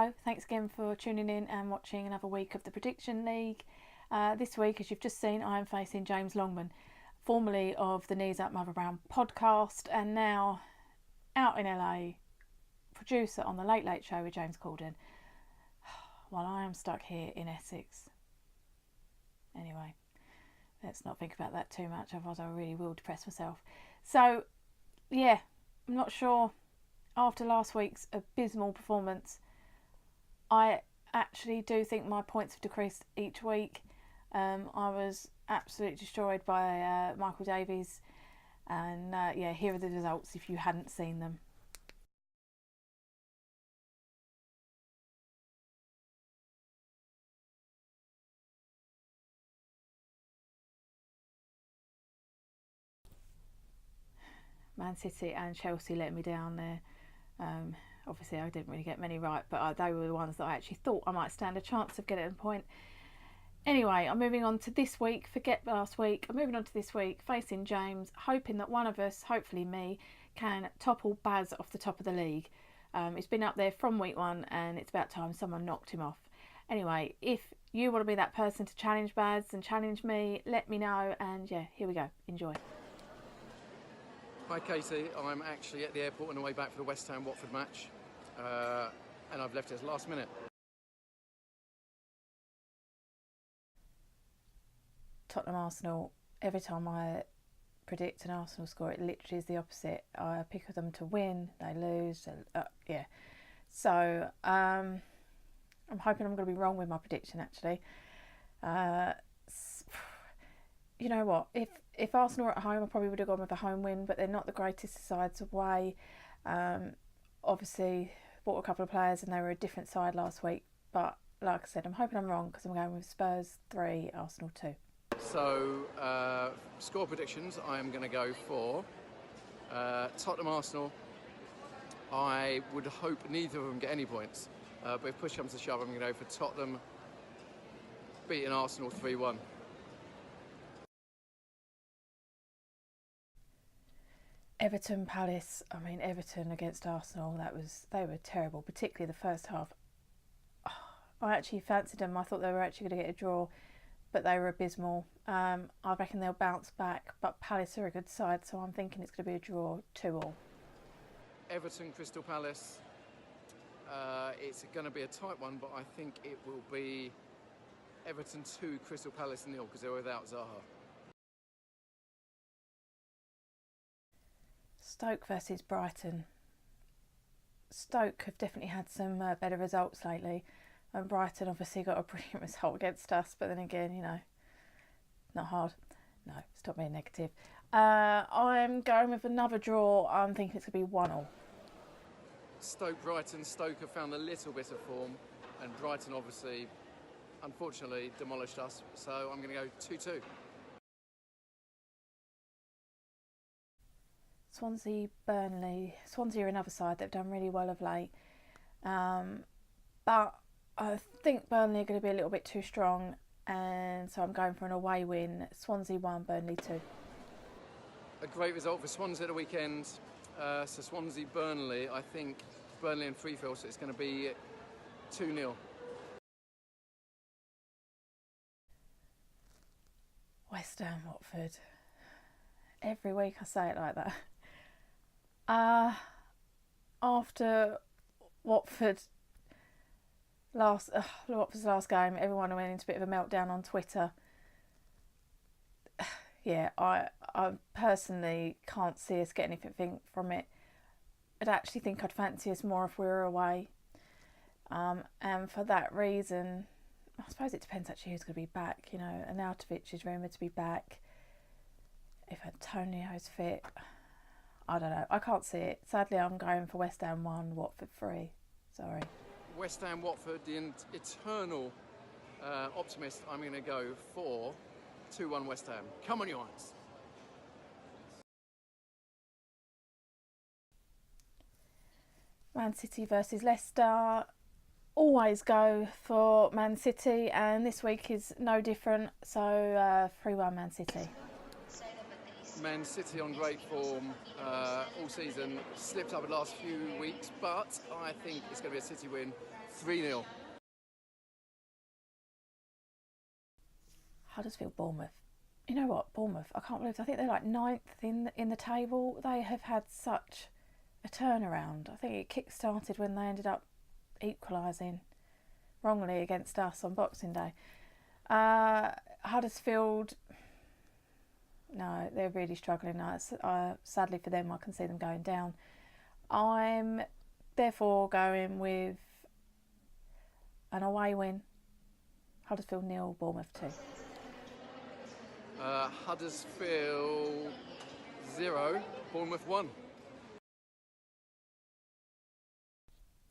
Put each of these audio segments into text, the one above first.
Hello, thanks again for tuning in and watching another week of the Prediction League. This week, as you've just seen, I am facing James Longman, formerly of the Knees Up Mother Brown podcast and now out in LA, producer on the Late Late Show with James Corden, while I am stuck here in Essex. Anyway, let's not think about that too much, otherwise I really will depress myself. So, yeah, I'm not sure. After last week's abysmal performance, I actually do think my points have decreased each week. I was absolutely destroyed by Michael Davies, and yeah, here are the results if you hadn't seen them. Man City and Chelsea let me down there. Obviously I didn't really get many right, but they were the ones that I actually thought I might stand a chance of getting a point. Anyway, I'm moving on to this week. Forget last week. I'm moving on to this week, facing James, hoping that one of us, hopefully me, can topple Baz off the top of the league. It's been up there from week one and it's about time someone knocked him off. Anyway, if you want to be that person to challenge Baz and challenge me, let me know, and yeah, here we go. Enjoy. Hi Katie, I'm actually at the airport on the way back for the West Ham Watford match, and I've left it last minute. Tottenham Arsenal, every time I predict an Arsenal score, it literally is the opposite. I pick them to win, they lose, yeah. So I'm hoping I'm going to be wrong with my prediction actually. You know what, if Arsenal were at home, I probably would have gone with a home win, but they're not the greatest sides away. Obviously bought a couple of players and they were a different side last week, but like I said, I'm hoping I'm wrong because I'm going with Spurs 3, Arsenal 2. So score predictions, I'm going to go for Tottenham Arsenal. I would hope neither of them get any points, but if push comes to shove, I'm going to go for Tottenham beating Arsenal 3-1. Everton Palace, I mean Everton against Arsenal, they were terrible, particularly the first half. I actually fancied them. I thought they were actually going to get a draw, but they were abysmal. I reckon they'll bounce back, but Palace are a good side, so I'm thinking it's going to be a draw, 2-2. Everton Crystal Palace, it's going to be a tight one, but I think it will be Everton 2, Crystal Palace 0, because they're without Zaha. Stoke versus Brighton. Stoke have definitely had some better results lately, and Brighton obviously got a brilliant result against us, but then again, you know, not hard. No, stop being negative. I'm going with another draw. I'm thinking it's going to be 1-1. Stoke Brighton. Stoke have found a little bit of form, and Brighton obviously, unfortunately, demolished us, so I'm going to go 2-2. Swansea, Burnley. Swansea are another side that have done really well of late. But I think Burnley are going to be a little bit too strong, and so I'm going for an away win. Swansea 1, Burnley 2. A great result for Swansea at the weekend. So Swansea, Burnley, I think Burnley in Freefield, so it's going to be 2-0. West Ham, Watford. Every week I say it like that. After Watford's last game, everyone went into a bit of a meltdown on Twitter. Yeah, I personally can't see us getting anything from it. I'd actually think I'd fancy us more if we were away. And for that reason, I suppose it depends actually who's going to be back. You know, Arnautovic is rumoured to be back. If Antonio's fit, I don't know. I can't see it. Sadly, I'm going for West Ham 1, Watford 3. Sorry. West Ham, Watford, the eternal optimist. I'm going to go for 2-1 West Ham. Come on, you Irons. Man City versus Leicester. Always go for Man City, and this week is no different. So 3-1 Man City. Man City on great form all season, slipped up the last few weeks, but I think it's going to be a City win 3-0. Huddersfield, Bournemouth. You know what, Bournemouth, I can't believe, I think they're like 9th in the table. They have had such a turnaround. I think it kick-started when they ended up equalising wrongly against us on Boxing Day. Huddersfield, no, they're really struggling now. Sadly for them, I can see them going down. I'm therefore going with an away win. Huddersfield 0, Bournemouth 2. Huddersfield 0, Bournemouth 1.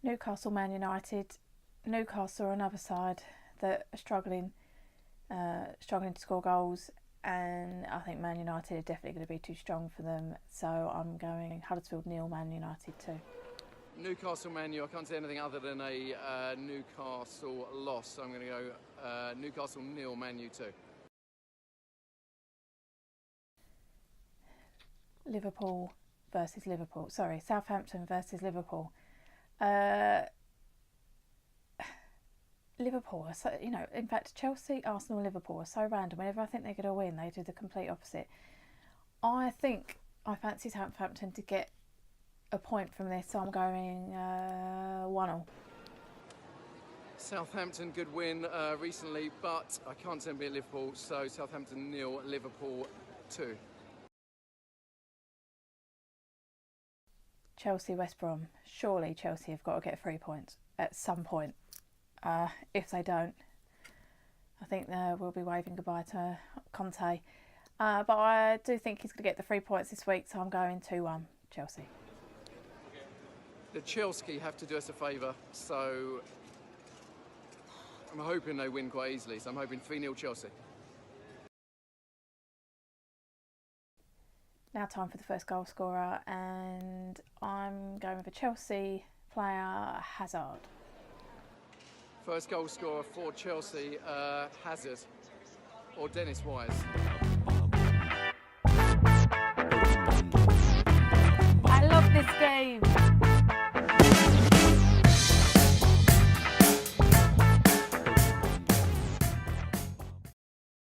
Newcastle, Man United. Newcastle are another side that are struggling to score goals, and I think Man United are definitely going to be too strong for them, so I'm going Huddersfield 0, Man United 2. Newcastle, Man U, I can't say anything other than a Newcastle loss, so I'm going to go Newcastle 0, Man U 2. Southampton versus Liverpool. Liverpool are so, in fact, Chelsea, Arsenal, Liverpool are so random. Whenever I think they're going to win, they do the complete opposite. I think I fancy Southampton to get a point from this, so I'm going 1-0. Southampton, good win recently, but I can't say beat Liverpool, so Southampton 0, Liverpool 2. Chelsea, West Brom. Surely Chelsea have got to get 3 points at some point. If they don't, I think we'll be waving goodbye to Conte. But I do think he's going to get the 3 points this week, so I'm going 2-1 Chelsea. The Chelsea have to do us a favour, so I'm hoping they win quite easily. So I'm hoping 3-0 Chelsea. Now time for the first goal scorer, and I'm going with a Chelsea player, Hazard. First goal scorer for Chelsea, Hazard or Dennis Wise.